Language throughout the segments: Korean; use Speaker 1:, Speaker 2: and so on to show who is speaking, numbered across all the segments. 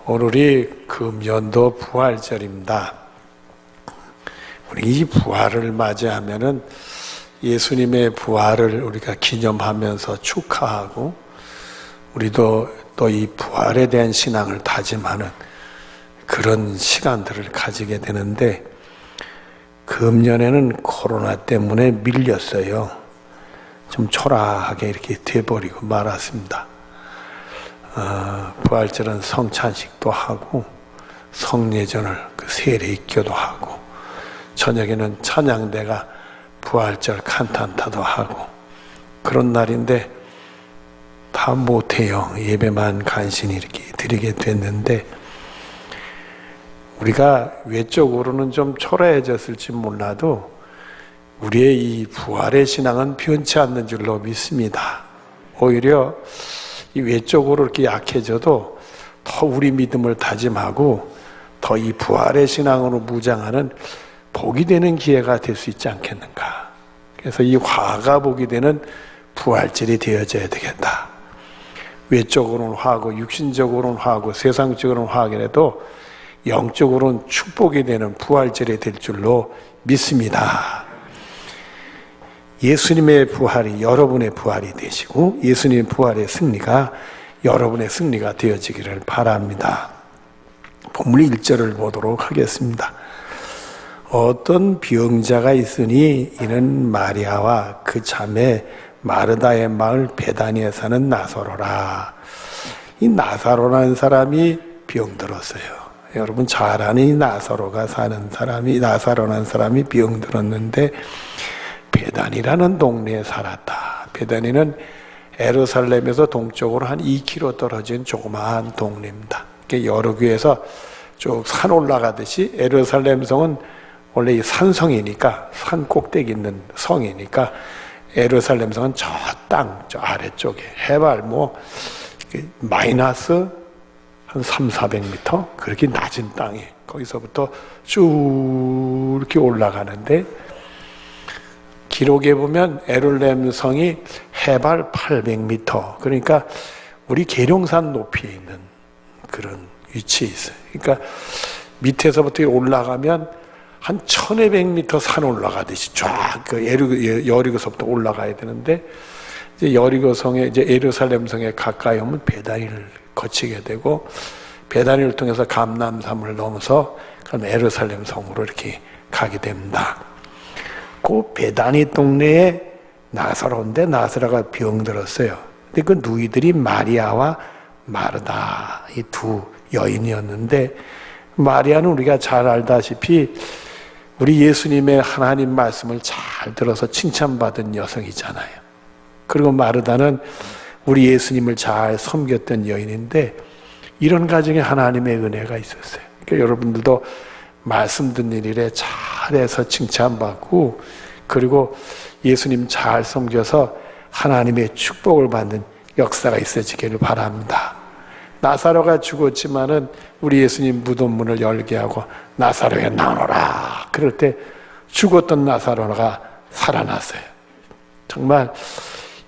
Speaker 1: 오늘이 금연도 부활절입니다. 우리 이 부활을 맞이하면은 예수님의 부활을 우리가 기념하면서 축하하고 우리도 또 이 부활에 대한 신앙을 다짐하는 그런 시간들을 가지게 되는데 금년에는 코로나 때문에 밀렸어요. 좀 초라하게 이렇게 돼버리고 말았습니다. 부활절은 성찬식도 하고 성례전을 세례익교도 하고 저녁에는 찬양대가 부활절 칸탄타도 하고 그런 날인데 다 못해요. 예배만 간신히 이렇게 드리게 됐는데 우리가 외적으로는 좀 초라해졌을지 몰라도 우리의 이 부활의 신앙은 변치 않는 줄로 믿습니다. 오히려 이 외적으로 이렇게 약해져도 더 우리 믿음을 다짐하고 더 이 부활의 신앙으로 무장하는 복이 되는 기회가 될 수 있지 않겠는가. 그래서 이 화가 복이 되는 부활절이 되어져야 되겠다. 외적으로는 화하고 육신적으로는 화하고 세상적으로는 화하게라도 영적으로는 축복이 되는 부활절이 될 줄로 믿습니다. 예수님의 부활이 여러분의 부활이 되시고 예수님의 부활의 승리가 여러분의 승리가 되어지기를 바랍니다. 본문 1절을 보도록 하겠습니다. 어떤 병자가 있으니 이는 마리아와 그 자매 마르다의 마을 베다니에 사는 나사로라. 이 나사로라는 사람이 병들었어요. 여러분 잘 아는 이 나사로라는 사람이 병들었는데 베다니라는 동네에 살았다. 베다니는 예루살렘에서 동쪽으로 한 2km 떨어진 조그마한 동네입니다. 여러 교회에서 쭉 산 올라가듯이 예루살렘 성은 원래 이 산성이니까 산 꼭대기 있는 성이니까 예루살렘 성은 저 아래쪽에 해발 마이너스 한 300-400m 그렇게 낮은 땅에 거기서부터 쭉 이렇게 올라가는데 기록에 보면 예루살렘 성이 해발 800m 그러니까 우리 계룡산 높이에 있는 그런 위치에 있어요. 그러니까 밑에서부터 올라가면 한 1200m 산 올라가듯이 쫙 여리고서부터 올라가야 되는데 이제 여리고성에 이제 예루살렘 성에 가까이 오면 베다니를 거치게 되고 베다니를 통해서 감람산을 넘어서 그럼 예루살렘 성으로 이렇게 가게 됩니다. 그 베다니 동네에 나사로인데 나사로가 병들었어요. 근데 그 누이들이 마리아와 마르다 이 두 여인이었는데 마리아는 우리가 잘 알다시피 우리 예수님의 하나님 말씀을 잘 들어서 칭찬받은 여성이잖아요. 그리고 마르다는 우리 예수님을 잘 섬겼던 여인인데 이런 가정에 하나님의 은혜가 있었어요. 그러니까 여러분들도 말씀 듣는 일에 잘해서 칭찬받고 그리고 예수님 잘 섬겨서 하나님의 축복을 받는 역사가 있어지기를 바랍니다. 나사로가 죽었지만은 우리 예수님 무덤 문을 열게 하고 나사로야 나오너라 그럴 때 죽었던 나사로가 살아났어요. 정말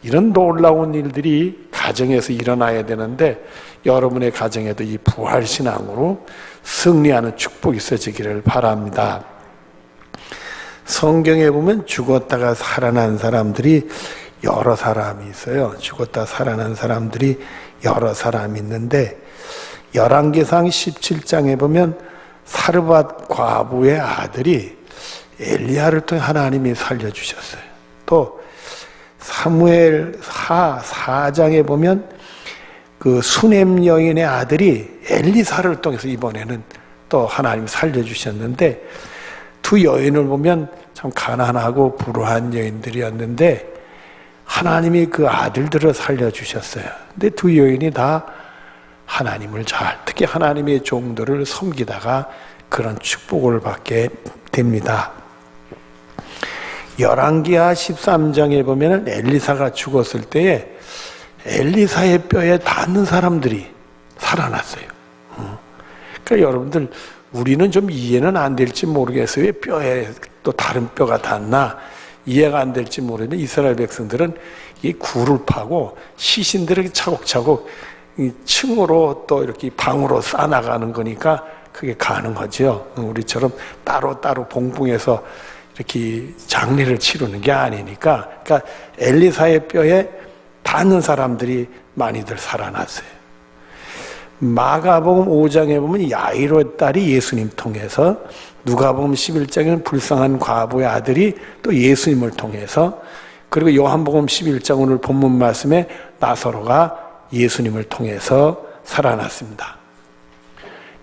Speaker 1: 이런 놀라운 일들이 가정에서 일어나야 되는데 여러분의 가정에도 이 부활신앙으로 승리하는 축복이 있어지기를 바랍니다. 성경에 보면 죽었다가 살아난 사람들이 여러 사람이 있어요. 죽었다 살아난 사람들이 여러 사람이 있는데 열왕기상 17장에 보면 사르밧 과부의 아들이 엘리야를 통해 하나님이 살려주셨어요. 또 사무엘 4장에 보면 그 수넴 여인의 아들이 엘리사를 통해서 이번에는 또 하나님이 살려주셨는데 두 여인을 보면 참 가난하고 불우한 여인들이었는데 하나님이 그 아들들을 살려주셨어요. 근데 두 여인이 다 하나님을 특히 하나님의 종들을 섬기다가 그런 축복을 받게 됩니다. 열왕기하 13장에 보면 엘리사가 죽었을 때에 엘리사의 뼈에 닿는 사람들이 살아났어요. 그러니까 여러분들 우리는 좀 이해는 안 될지 모르겠어요. 왜 뼈에 또 다른 뼈가 닿나 이해가 안 될지 모르지만 이스라엘 백성들은 이 굴을 파고 시신들을 차곡차곡 이 층으로 또 이렇게 방으로 쌓아나가는 거니까 그게 가능하죠. 우리처럼 따로따로 봉봉해서 이렇게 장례를 치르는 게 아니니까. 그러니까 엘리사의 뼈에 닿는 사람들이 많이들 살아났어요. 마가복음 5장에 보면 야이로의 딸이 예수님 통해서, 누가복음 11장에는 불쌍한 과부의 아들이 또 예수님을 통해서, 그리고 요한복음 11장 오늘 본문 말씀에 나사로가 예수님을 통해서 살아났습니다.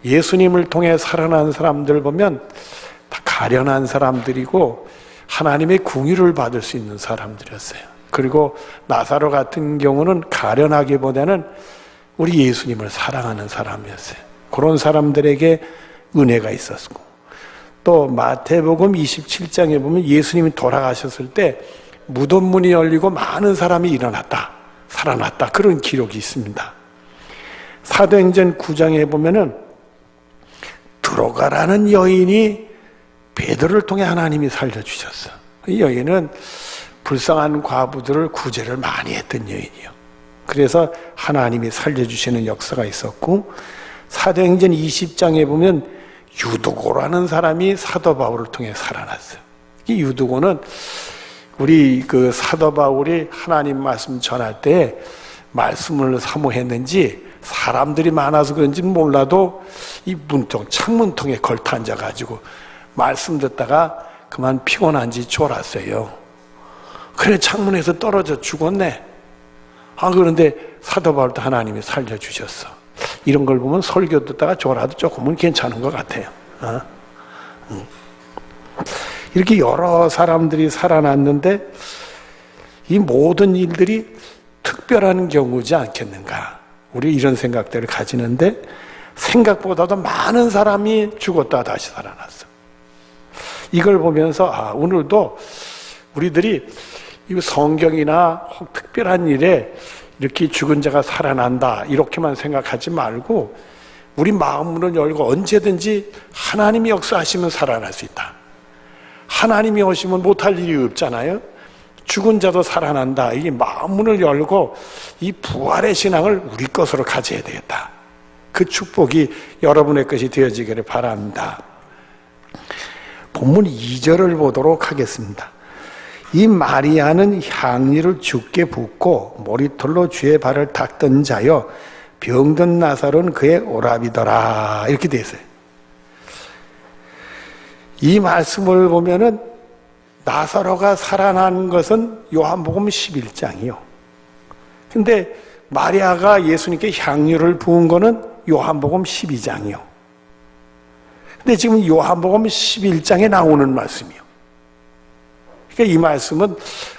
Speaker 1: 예수님을 통해 살아난 사람들 보면 다 가련한 사람들이고 하나님의 궁유를 받을 수 있는 사람들이었어요. 그리고 나사로 같은 경우는 가련하기보다는 우리 예수님을 사랑하는 사람이었어요. 그런 사람들에게 은혜가 있었고, 또 마태복음 27장에 보면 예수님이 돌아가셨을 때 무덤 문이 열리고 많은 사람이 일어났다, 살아났다, 그런 기록이 있습니다. 사도행전 9장에 보면은 들어가라는 여인이 베드로를 통해 하나님이 살려주셨어. 이 여인은 불쌍한 과부들을 구제를 많이 했던 여인이요. 그래서 하나님이 살려주시는 역사가 있었고, 사도행전 20장에 보면 유두고라는 사람이 사도 바울을 통해 살아났어요. 이 유두고는 우리 그 사도 바울이 하나님 말씀 전할 때 말씀을 사모했는지 사람들이 많아서 그런지는 몰라도 이 문통, 창문통에 걸터 앉아가지고 말씀 듣다가 그만 피곤한지 졸았어요. 그래 창문에서 떨어져 죽었네. 그런데 사도 바울도 하나님이 살려주셨어. 이런 걸 보면 설교 듣다가 졸아도 조금은 괜찮은 것 같아요. 이렇게 여러 사람들이 살아났는데 이 모든 일들이 특별한 경우지 않겠는가, 우리 이런 생각들을 가지는데 생각보다도 많은 사람이 죽었다 다시 살아났어. 이걸 보면서 오늘도 우리들이 이 성경이나 혹 특별한 일에 이렇게 죽은 자가 살아난다 이렇게만 생각하지 말고 우리 마음문을 열고 언제든지 하나님이 역사하시면 살아날 수 있다. 하나님이 오시면 못할 일이 없잖아요. 죽은 자도 살아난다. 이 마음문을 열고 이 부활의 신앙을 우리 것으로 가져야 되겠다. 그 축복이 여러분의 것이 되어지기를 바랍니다. 본문 2절을 보도록 하겠습니다. 이 마리아는 향유를 주께 붓고 머리털로 주의 발을 닦던 자여 병든 나사로는 그의 오라비더라, 이렇게 되어 있어요. 이 말씀을 보면은 나사로가 살아난 것은 요한복음 11장이요. 근데 마리아가 예수님께 향유를 부은 거는 요한복음 12장이요. 근데 지금 요한복음 11장에 나오는 말씀이요. 그러니까 이 말씀은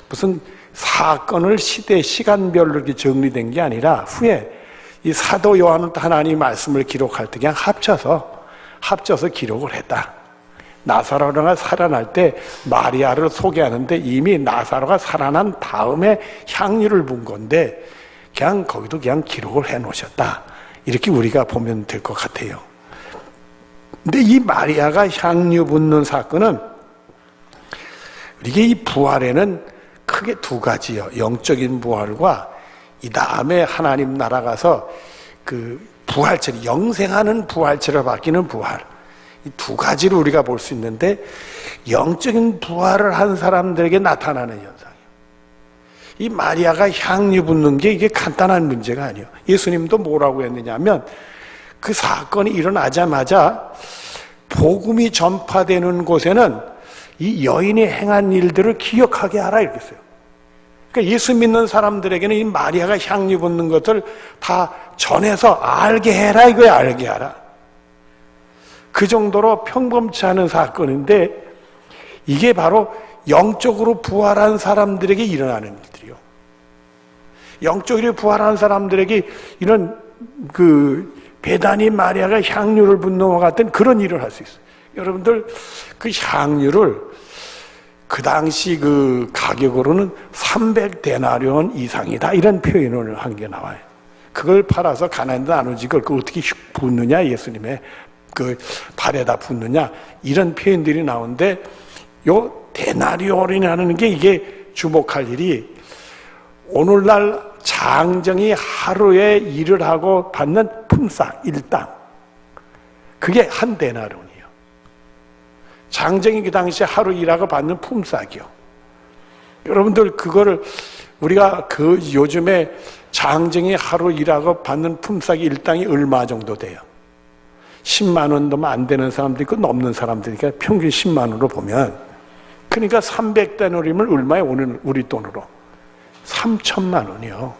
Speaker 1: 무슨 사건을 시간별로 이렇게 정리된 게 아니라 후에 이 사도 요한은 하나님 말씀을 기록할 때 그냥 합쳐서 기록을 했다. 나사로가 살아날 때 마리아를 소개하는데 이미 나사로가 살아난 다음에 향유를 분 건데 그냥 거기도 그냥 기록을 해 놓으셨다. 이렇게 우리가 보면 될 것 같아요. 근데 이 마리아가 향유 붓는 사건은 이게 이 부활에는 크게 두 가지요. 영적인 부활과 이 다음에 하나님 나라 가서 그 부활체로 영생하는 부활체로 바뀌는 부활. 이 두 가지를 우리가 볼 수 있는데 영적인 부활을 한 사람들에게 나타나는 현상이에요. 이 마리아가 향유 붓는 게 이게 간단한 문제가 아니에요. 예수님도 뭐라고 했느냐면 그 사건이 일어나자마자 복음이 전파되는 곳에는 이 여인이 행한 일들을 기억하게 하라 이렇게 했어요. 그러니까 예수 믿는 사람들에게는 이 마리아가 향유 붓는 것을 다 전해서 알게 해라 이거야. 알게 하라. 그 정도로 평범치 않은 사건인데 이게 바로 영적으로 부활한 사람들에게 일어나는 일들이요. 영적으로 부활한 사람들에게 이런 그 베다니 마리아가 향유를 붓는 것 같은 그런 일을 할 수 있어요. 여러분들 그 향유를 그 당시 그 가격으로는 300데나리온 이상이다 이런 표현을 한 게 나와요. 그걸 팔아서 가난한데 나누지 그걸 어떻게 붓느냐, 예수님의 그 발에다 붓느냐 이런 표현들이 나오는데 요 데나리온이라는 게 이게 주목할 일이 오늘날 장정이 하루에 일을 하고 받는 품삯, 일당. 그게 한 데나론이에요. 장정이 그 당시에 하루 일하고 받는 품삯이요. 여러분들 그거를 우리가 그 요즘에 장정이 하루 일하고 받는 품삯이 일당이 얼마 정도 돼요? 10만 원 넘으면 안 되는 사람도 있고 넘는 사람도 있으니까 평균 10만 원으로 보면, 그러니까 300데나리면 얼마에 오는 우리 돈으로? 3천만 원이요.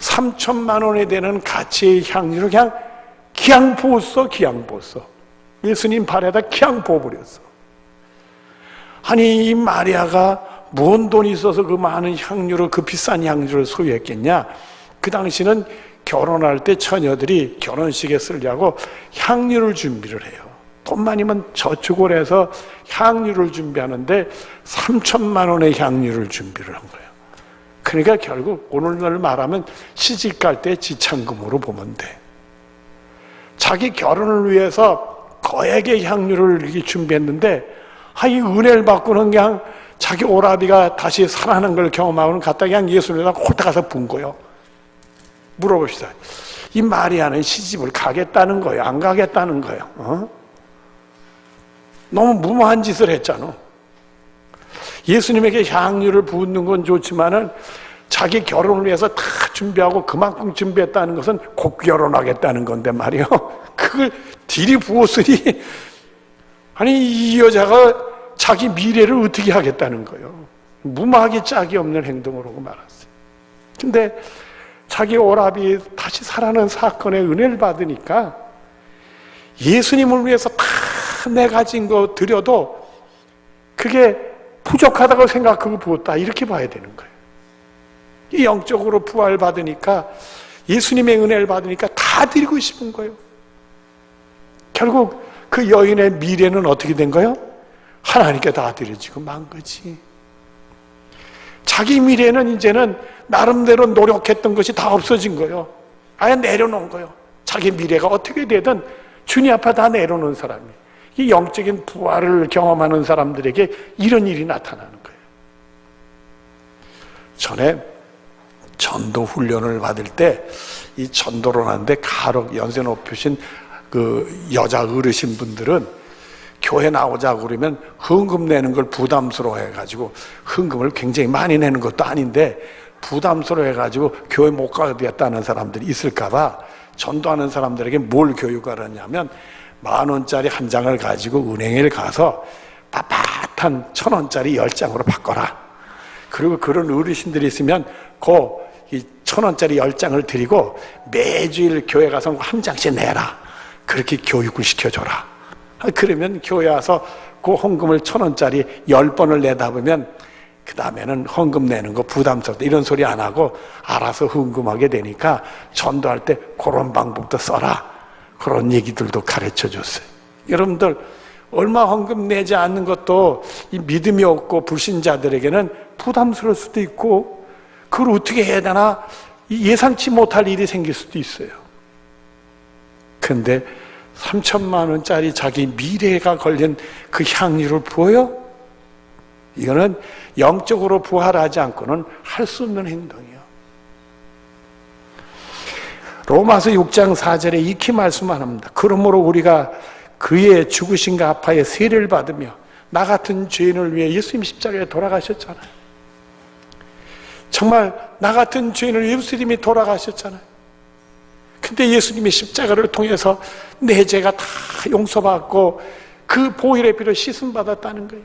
Speaker 1: 3천만 원에 되는 가치의 향유를 그냥 부었어. 예수님 발에다 그냥 부어버렸어. 아니 이 마리아가 뭔 돈이 있어서 그 많은 향유를, 그 비싼 향유를 소유했겠냐? 그 당시는 결혼할 때 처녀들이 결혼식에 쓰려고 향유를 준비를 해요. 돈 많이면 저축을 해서 향유를 준비하는데 3천만 원의 향유를 준비를 한 거예요. 그러니까 결국 오늘날 말하면 시집갈 때 지참금으로 보면 돼. 자기 결혼을 위해서 거액의 향유를 이렇게 준비했는데, 이 은혜를 받고는 그냥 자기 오라비가 다시 살아나는 걸 경험하고는 갖다 그냥 예수님에다 홀딱 가서 분 거예요. 물어봅시다. 이 마리아는 시집을 가겠다는 거예요? 안 가겠다는 거예요? 너무 무모한 짓을 했잖아. 예수님에게 향유를 붓는 건 좋지만은 자기 결혼을 위해서 다 준비하고 그만큼 준비했다는 것은 곧 결혼하겠다는 건데 말이요. 그걸 딜이 부었으니, 아니 이 여자가 자기 미래를 어떻게 하겠다는 거예요. 무모하게 짝이 없는 행동을 하고 말았어요. 근데 자기 오라비 다시 살아나는 사건의 은혜를 받으니까 예수님을 위해서 다 내 가진 거 드려도 그게 부족하다고 생각하고 부었다, 이렇게 봐야 되는 거예요. 이 영적으로 부활 받으니까, 예수님의 은혜를 받으니까 다 드리고 싶은 거예요. 결국 그 여인의 미래는 어떻게 된 거예요? 하나님께 다 드려지고 만 거지. 자기 미래는 이제는 나름대로 노력했던 것이 다 없어진 거예요. 아예 내려놓은 거예요. 자기 미래가 어떻게 되든 주님 앞에 다 내려놓은 사람이에요. 이 영적인 부활을 경험하는 사람들에게 이런 일이 나타나는 거예요. 전에 전도 훈련을 받을 때 이 전도를 하는데 가록 연세 높으신 그 여자 어르신 분들은 교회 나오자고 그러면 헌금 내는 걸 부담스러워 해가지고, 헌금을 굉장히 많이 내는 것도 아닌데 부담스러워 해가지고 교회 못 가겠다는 사람들이 있을까봐 전도하는 사람들에게 뭘 교육하느냐면 10,000원짜리 한 장을 가지고 은행에 가서 빳빳한 1,000원짜리 10장으로 바꿔라. 그리고 그런 어르신들이 있으면 이 1,000원짜리 10장을 드리고 매주일 교회 가서 한 장씩 내라. 그렇게 교육을 시켜줘라. 그러면 교회 와서 그 헌금을 1,000원짜리 10번을 내다 보면 그 다음에는 헌금 내는 거 부담스럽다 이런 소리 안 하고 알아서 헌금하게 되니까 전도할 때 그런 방법도 써라. 그런 얘기들도 가르쳐 줬어요. 여러분들 얼마 헌금 내지 않는 것도 이 믿음이 없고 불신자들에게는 부담스러울 수도 있고, 그걸 어떻게 해야 되나 예상치 못할 일이 생길 수도 있어요. 근데 3천만 원짜리 자기 미래가 걸린 그 향유를 부어요? 이거는 영적으로 부활하지 않고는 할 수 없는 행동이에요. 로마서 6장 4절에 익히 말씀합니다. 그러므로 우리가 그의 죽으심과 아파의 세례를 받으며 나 같은 죄인을 위해 예수님 십자가에 돌아가셨잖아요. 정말 나 같은 죄인을 예수님이 돌아가셨잖아요. 근데 예수님이 십자가를 통해서 내 죄가 다 용서받고 그 보혈의 피로 씻음받았다는 거예요.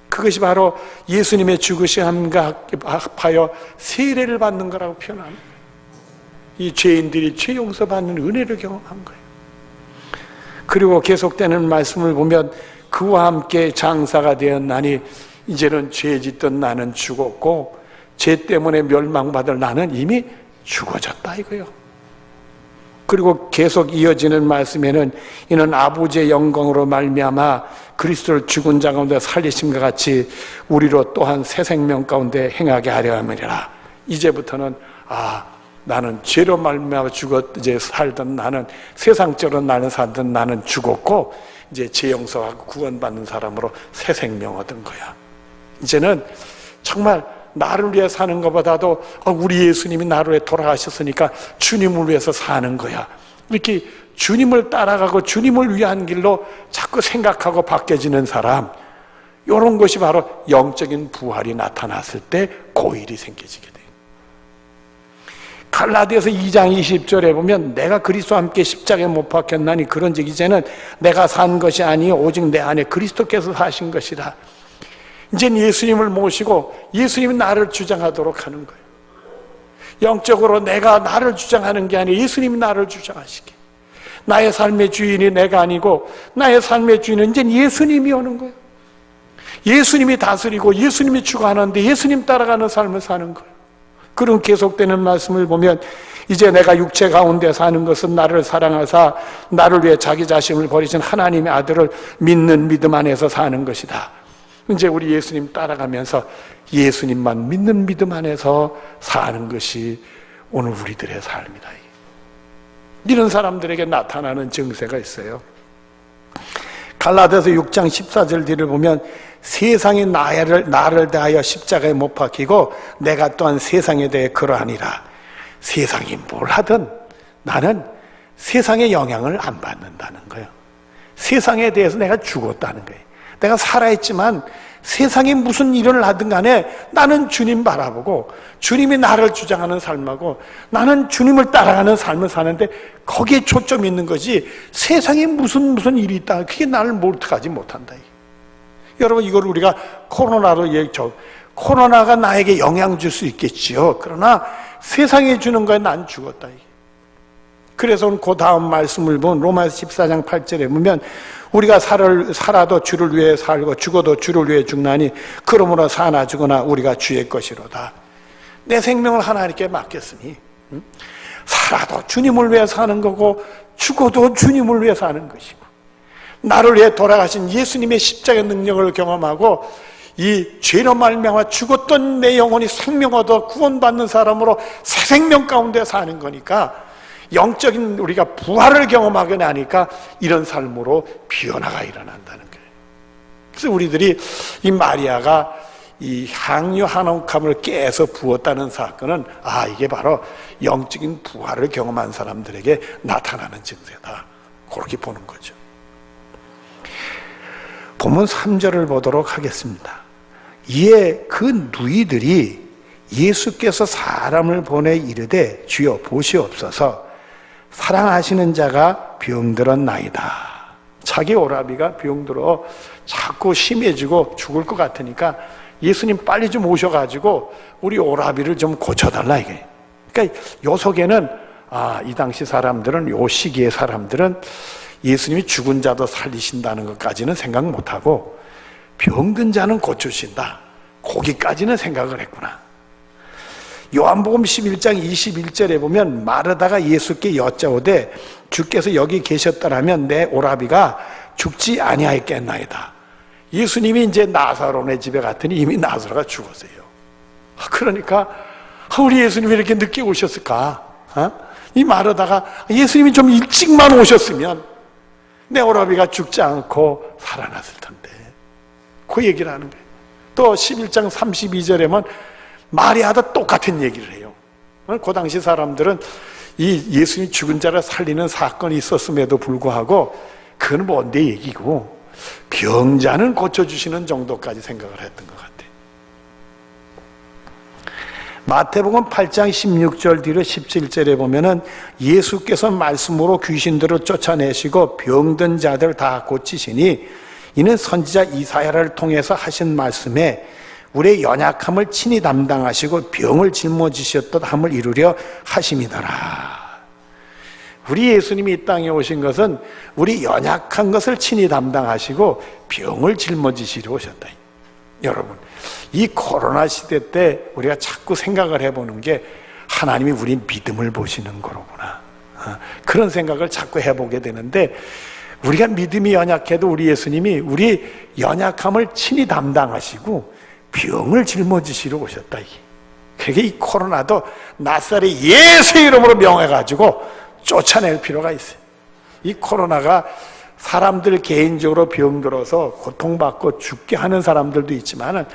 Speaker 1: 그것이 바로 예수님의 죽으심과 아파여 세례를 받는 거라고 표현합니다. 이 죄인들이 죄 용서받는 은혜를 경험한 거예요. 그리고 계속되는 말씀을 보면 그와 함께 장사가 되었나니 이제는 죄 짓던 나는 죽었고 죄 때문에 멸망받을 나는 이미 죽어졌다 이거예요. 그리고 계속 이어지는 말씀에는 이는 아버지의 영광으로 말미암아 그리스도를 죽은 자 가운데 살리심과 같이 우리로 또한 새 생명 가운데 행하게 하려 함이라. 이제부터는 나는 죄로 말미암아 이제 살던 나는, 세상적으로 나는 살던 나는 죽었고 이제 죄 용서하고 구원받는 사람으로 새 생명 얻은 거야. 이제는 정말 나를 위해 사는 것보다도 우리 예수님이 나를 위해 돌아가셨으니까 주님을 위해서 사는 거야. 이렇게 주님을 따라가고 주님을 위한 길로 자꾸 생각하고 바뀌어지는 사람, 이런 것이 바로 영적인 부활이 나타났을 때 고일이 생겨지게 돼요. 갈라디아서 2장 20절에 보면 내가 그리스도와 함께 십자가에 못 박혔나니 그런즉 이제는 내가 산 것이 아니요 오직 내 안에 그리스도께서 사신 것이라. 이제는 예수님을 모시고 예수님이 나를 주장하도록 하는 거예요. 영적으로 내가 나를 주장하는 게 아니라 예수님이 나를 주장하시게. 나의 삶의 주인이 내가 아니고 나의 삶의 주인은 이제 예수님이 오는 거예요. 예수님이 다스리고 예수님이 주관하는데 예수님 따라가는 삶을 사는 거예요. 그런 계속되는 말씀을 보면 이제 내가 육체 가운데 사는 것은 나를 사랑하사 나를 위해 자기 자신을 버리신 하나님의 아들을 믿는 믿음 안에서 사는 것이다. 이제 우리 예수님 따라가면서 예수님만 믿는 믿음 안에서 사는 것이 오늘 우리들의 삶이다. 이런 사람들에게 나타나는 증세가 있어요. 갈라디아서 6장 14절 뒤를 보면 세상이 나를 대하여 십자가에 못 박히고 내가 또한 세상에 대해 그러하니라. 세상이 뭘 하든 나는 세상의 영향을 안 받는다는 거예요. 세상에 대해서 내가 죽었다는 거예요. 내가 살아있지만 세상이 무슨 일을 하든 간에 나는 주님 바라보고 주님이 나를 주장하는 삶하고 나는 주님을 따라가는 삶을 사는데 거기에 초점이 있는 거지 세상에 무슨 일이 있다 그게 나를 몰두하지 못한다. 여러분 이걸 우리가 코로나로 얘기죠. 코로나가 나에게 영향 줄 수 있겠지요. 그러나 세상에 주는 거에 난 죽었다. 그래서 그 다음 말씀을 본 로마서 14장 8절에 보면 우리가 살아도 주를 위해 살고 죽어도 주를 위해 죽나니 그러므로 사나 죽으나 우리가 주의 것이로다. 내 생명을 하나님께 맡겼으니 살아도 주님을 위해 사는 거고 죽어도 주님을 위해 사는 것이고 나를 위해 돌아가신 예수님의 십자가의 능력을 경험하고 이 죄로 말미암아 죽었던 내 영혼이 생명 얻어 구원받는 사람으로 새 생명 가운데 사는 거니까 영적인 우리가 부활을 경험하게 하니까 이런 삶으로 변화가 일어난다는 거예요. 그래서 우리들이 이 마리아가 이 향유 한 옥함을 깨서 부었다는 사건은 이게 바로 영적인 부활을 경험한 사람들에게 나타나는 증세다. 그렇게 보는 거죠. 본문 3절을 보도록 하겠습니다. 이에 그 누이들이 예수께서 사람을 보내 이르되 주여 보시옵소서 사랑하시는 자가 병들었나이다. 자기 오라비가 병들어 자꾸 심해지고 죽을 것 같으니까 예수님 빨리 좀 오셔가지고 우리 오라비를 좀 고쳐달라 이게. 그러니까 요 속에는 이 당시 사람들은 요 시기의 사람들은 예수님이 죽은 자도 살리신다는 것까지는 생각 못하고 병든 자는 고쳐주신다. 거기까지는 생각을 했구나. 요한복음 11장 21절에 보면 마르다가 예수께 여짜오되 주께서 여기 계셨더라면 내 오라비가 죽지 아니하였겠나이다. 예수님이 이제 나사로네 집에 갔더니 이미 나사로가 죽었어요. 그러니까 우리 예수님이 이렇게 늦게 오셨을까? 이 마르다가 예수님이 좀 일찍만 오셨으면 내 오라비가 죽지 않고 살아났을 텐데. 그 얘기를 하는 거예요. 또 11장 32절에 보면 마리아도 똑같은 얘기를 해요. 그 당시 사람들은 이 예수님 죽은 자를 살리는 사건이 있었음에도 불구하고 그건 뭔데 얘기고 병자는 고쳐주시는 정도까지 생각을 했던 것 같아요. 마태복음 8장 16절 뒤로 17절에 보면은 예수께서 말씀으로 귀신들을 쫓아내시고 병든 자들 다 고치시니 이는 선지자 이사야를 통해서 하신 말씀에 우리의 연약함을 친히 담당하시고 병을 짊어지셨던 함을 이루려 하심이더라. 우리 예수님이 이 땅에 오신 것은 우리 연약한 것을 친히 담당하시고 병을 짊어지시려 오셨다. 여러분, 이 코로나 시대 때 우리가 자꾸 생각을 해보는 게 하나님이 우리 믿음을 보시는 거로구나. 그런 생각을 자꾸 해보게 되는데 우리가 믿음이 연약해도 우리 예수님이 우리 연약함을 친히 담당하시고 병을 짊어지시러 오셨다. 그게 이 코로나도 낫사렛 예수의 이름으로 명해가지고 쫓아낼 필요가 있어요. 이 코로나가 사람들 개인적으로 병들어서 고통받고 죽게 하는 사람들도 있지만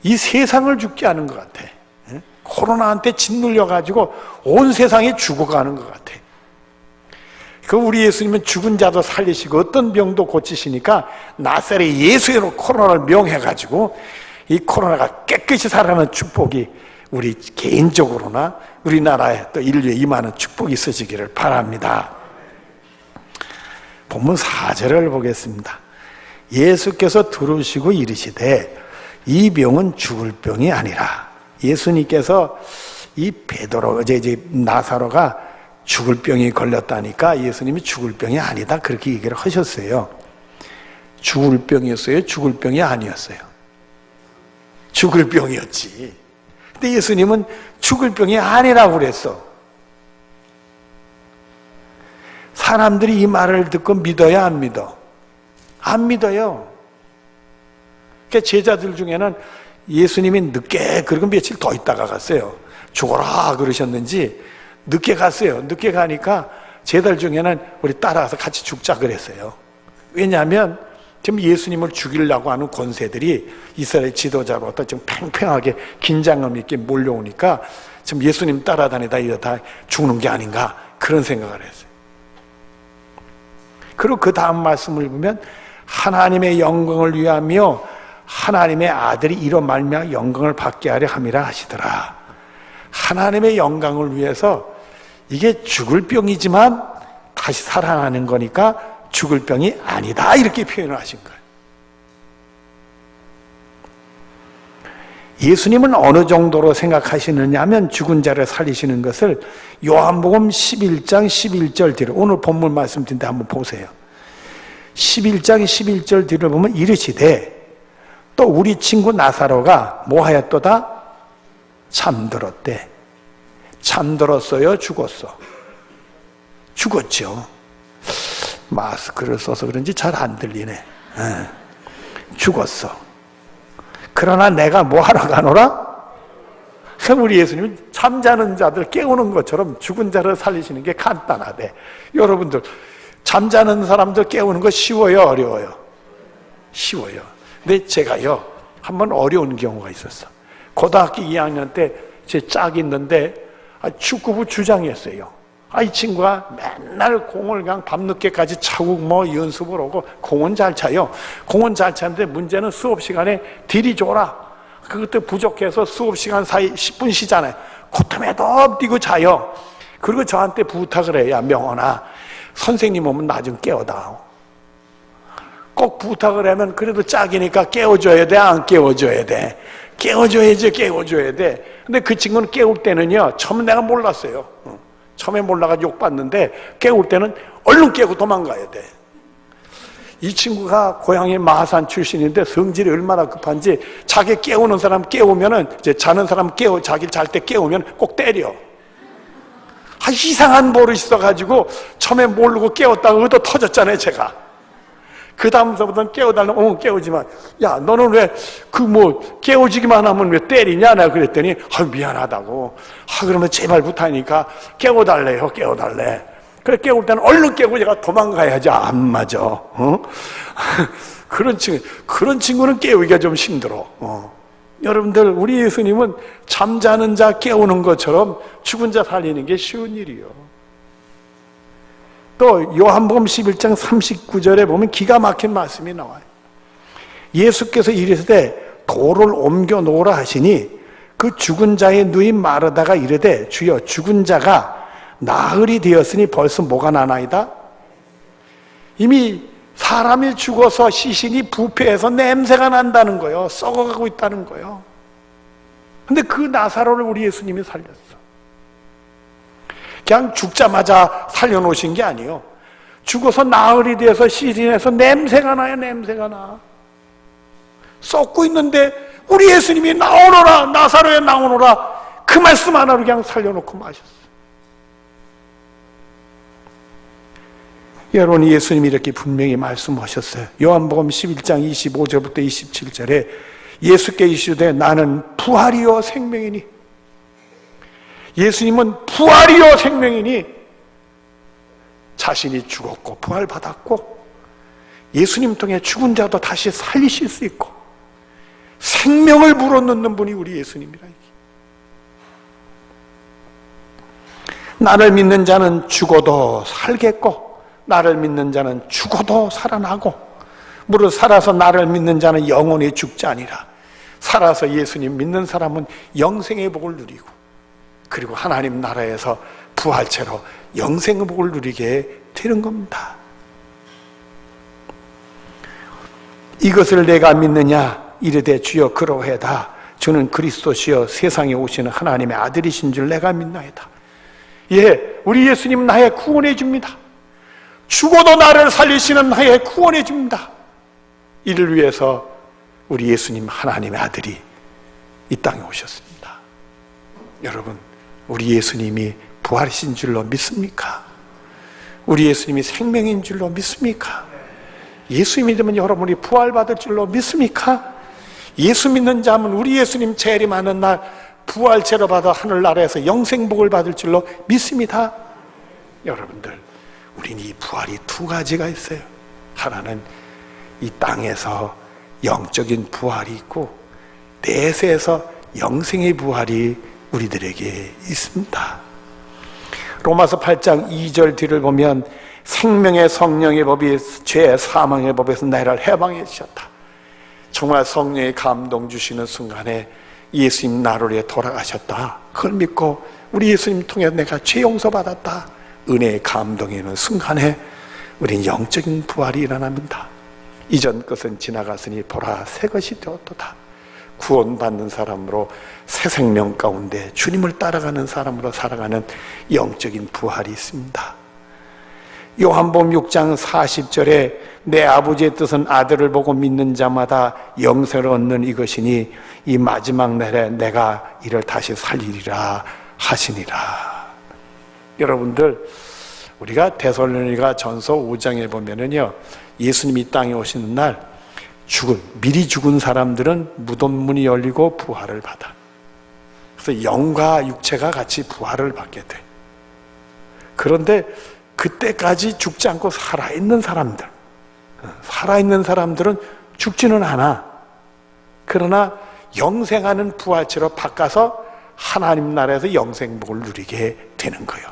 Speaker 1: 이 세상을 죽게 하는 것 같아. 코로나한테 짓눌려가지고 온 세상이 죽어가는 것 같아. 그 우리 예수님은 죽은 자도 살리시고 어떤 병도 고치시니까 나사렛 예수로 코로나를 명해가지고 이 코로나가 깨끗이 살아나는 축복이 우리 개인적으로나 우리나라에 또 인류에 임하는 축복이 있어지기를 바랍니다. 본문 4절을 보겠습니다. 예수께서 들으시고 이르시되 이 병은 죽을 병이 아니라, 예수님께서 이 베드로 이제 나사로가 죽을 병이 걸렸다니까 예수님이 죽을 병이 아니다 그렇게 얘기를 하셨어요. 죽을 병이었어요? 죽을 병이 아니었어요? 죽을 병이었지. 근데 예수님은 죽을 병이 아니라고 그랬어. 사람들이 이 말을 듣고 믿어야 안 믿어? 안 믿어요. 그러니까 제자들 중에는 예수님이 늦게, 그리고 며칠 더 있다가 갔어요. 죽어라 그러셨는지 늦게 갔어요. 늦게 가니까 제자들 중에는 우리 따라가서 같이 죽자 그랬어요. 왜냐하면 지금 예수님을 죽이려고 하는 권세들이 이스라엘 지도자로부터 좀 팽팽하게 긴장감 있게 몰려오니까 지금 예수님 따라다니다 이러다 죽는 게 아닌가 그런 생각을 했어요. 그리고 그 다음 말씀을 보면 하나님의 영광을 위하며 하나님의 아들이 이로 말미암아 영광을 받게 하려 함이라 하시더라. 하나님의 영광을 위해서 이게 죽을 병이지만 다시 살아나는 거니까 죽을 병이 아니다 이렇게 표현을 하신 거예요. 예수님은 어느 정도로 생각하시느냐 하면 죽은 자를 살리시는 것을 요한복음 11장 11절 뒤로, 오늘 본문 말씀드린데 한번 보세요. 11장 11절 뒤를 보면 이르시되 또 우리 친구 나사로가 뭐하였도다? 잠들었대. 잠들었어요? 죽었어? 죽었죠. 마스크를 써서 그런지 잘 안 들리네. 죽었어. 그러나 내가 뭐 하러 가노라? 우리 예수님은 잠자는 자들 깨우는 것처럼 죽은 자를 살리시는 게 간단하대. 여러분들 잠자는 사람들 깨우는 거 쉬워요? 어려워요? 쉬워요. 근데 제가요 한번 어려운 경우가 있었어. 고등학교 2학년 때 제 짝이 있는데 축구부 주장이었어요. 이 친구가 맨날 공을 그냥 밤늦게까지 차고 뭐 연습을 하고 공은 잘 차요. 공은 잘 차는데 문제는 수업 시간에 딜이 좋아라. 그것도 부족해서 수업 시간 사이 10분 쉬잖아요. 코트매도 뛰고 자요. 그리고 저한테 부탁을 해요. 야 명언아, 선생님 오면 나 좀 깨워다. 꼭 부탁을 하면 그래도 짝이니까 깨워줘야 돼? 안 깨워줘야 돼? 깨워줘야지, 깨워줘야 돼. 근데 그 친구는 깨울 때는요, 처음에 내가 몰랐어요. 처음에 몰라가지고 욕받는데 깨울 때는 얼른 깨고 도망가야 돼. 이 친구가 고향이 마산 출신인데 성질이 얼마나 급한지 자기 깨우는 사람 깨우면은, 이제 자는 사람 자기 잘 때 깨우면 꼭 때려. 이상한 버릇이 있어가지고 처음에 모르고 깨웠다가 얻어 터졌잖아요, 제가. 그 다음서부터는 깨워달라고, 깨우지 마. 야, 너는 왜 깨워주기만 하면 왜 때리냐? 내가 그랬더니, 미안하다고. 그러면 제발 부탁하니까 깨워달래요, 깨워달래. 그래, 깨울 때는 얼른 깨고 제가 도망가야지. 안 맞아. 그런 친구는 깨우기가 좀 힘들어. 여러분들, 우리 예수님은 잠자는 자 깨우는 것처럼 죽은 자 살리는 게 쉬운 일이요. 또 요한복음 11장 39절에 보면 기가 막힌 말씀이 나와요. 예수께서 이르시되 돌을 옮겨 놓으라 하시니 그 죽은 자의 누인 마르다가 이르되 주여 죽은 자가 나흘이 되었으니 벌써 뭐가 나나이다? 이미 사람이 죽어서 시신이 부패해서 냄새가 난다는 거예요. 썩어가고 있다는 거예요. 근데 그 나사로를 우리 예수님이 살렸어. 그냥 죽자마자 살려놓으신 게 아니에요. 죽어서 나흘이 돼서 시신에서 냄새가 나요. 냄새가 나. 썩고 있는데 우리 예수님이 나오너라, 나사로에 나오너라, 그 말씀 하나로 그냥 살려놓고 마셨어요. 여러분, 예수님이 이렇게 분명히 말씀하셨어요. 요한복음 11장 25절부터 27절에 예수께 이르시되 나는 부활이요 생명이니, 예수님은 부활이요 생명이니 자신이 죽었고 부활받았고 예수님 통해 죽은 자도 다시 살리실 수 있고 생명을 불어넣는 분이 우리 예수님이라. 나를 믿는 자는 죽어도 살겠고 나를 믿는 자는 죽어도 살아나고 무릇 살아서 나를 믿는 자는 영원히 죽지 아니라 살아서 예수님 믿는 사람은 영생의 복을 누리고 그리고 하나님 나라에서 부활체로 영생의 복을 누리게 되는 겁니다. 이것을 내가 믿느냐 이르되 주여 그러하다. 주는 그리스도시여 세상에 오시는 하나님의 아들이신 줄 내가 믿나이다. 예, 우리 예수님 나의 구원해 줍니다. 죽어도 나를 살리시는 나의 구원해 줍니다. 이를 위해서 우리 예수님 하나님의 아들이 이 땅에 오셨습니다. 여러분, 우리 예수님이 부활이신 줄로 믿습니까? 우리 예수님이 생명인 줄로 믿습니까? 예수 믿으면 여러분이 부활받을 줄로 믿습니까? 예수 믿는 자면 우리 예수님 재림하는 날 부활체로 받아 하늘나라에서 영생복을 받을 줄로 믿습니다. 여러분들, 우리는 이 부활이 두 가지가 있어요. 하나는 이 땅에서 영적인 부활이 있고 내세에서 영생의 부활이 우리들에게 있습니다. 로마서 8장 2절 뒤를 보면 생명의 성령의 법이 죄 사망의 법에서 나를 해방해 주셨다. 정말 성령의 감동 주시는 순간에 예수님 나를 위해 돌아가셨다. 그걸 믿고 우리 예수님 통해 내가 죄 용서받았다. 은혜의 감동이 있는 순간에 우리는 영적인 부활이 일어납니다. 이전 것은 지나갔으니 보라 새 것이 되었도다. 구원받는 사람으로 새 생명 가운데 주님을 따라가는 사람으로 살아가는 영적인 부활이 있습니다. 요한복음 6장 40절에 내 아버지의 뜻은 아들을 보고 믿는 자마다 영생을 얻는 이것이니 이 마지막 날에 내가 이를 다시 살리리라 하시니라. 여러분들, 우리가 데살로니가 전서 5장에 보면은요, 예수님이 이 땅에 오시는 날 미리 죽은 사람들은 무덤 문이 열리고 부활을 받아. 그래서 영과 육체가 같이 부활을 받게 돼. 그런데 그때까지 죽지 않고 살아있는 사람들은 죽지는 않아. 그러나 영생하는 부활체로 바꿔서 하나님 나라에서 영생복을 누리게 되는 거예요.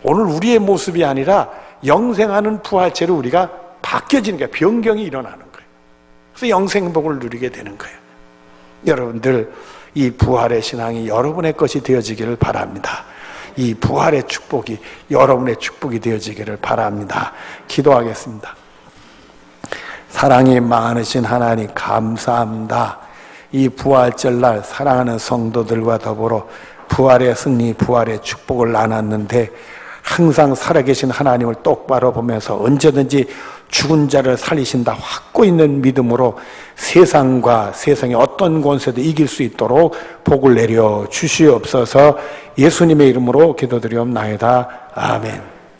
Speaker 1: 오늘 우리의 모습이 아니라 영생하는 부활체로 우리가 바뀌어지는 거예요. 변경이 일어나는 거예요. 그래서 영생복을 누리게 되는 거예요. 여러분들, 이 부활의 신앙이 여러분의 것이 되어지기를 바랍니다. 이 부활의 축복이 여러분의 축복이 되어지기를 바랍니다. 기도하겠습니다. 사랑이 많으신 하나님 감사합니다. 이 부활절 날 사랑하는 성도들과 더불어 부활의 승리, 부활의 축복을 나눴는데 항상 살아계신 하나님을 똑바로 보면서 언제든지 죽은 자를 살리신다 확고 있는 믿음으로 세상과 세상의 어떤 권세도 이길 수 있도록 복을 내려 주시옵소서. 예수님의 이름으로 기도드리옵나이다. 아멘.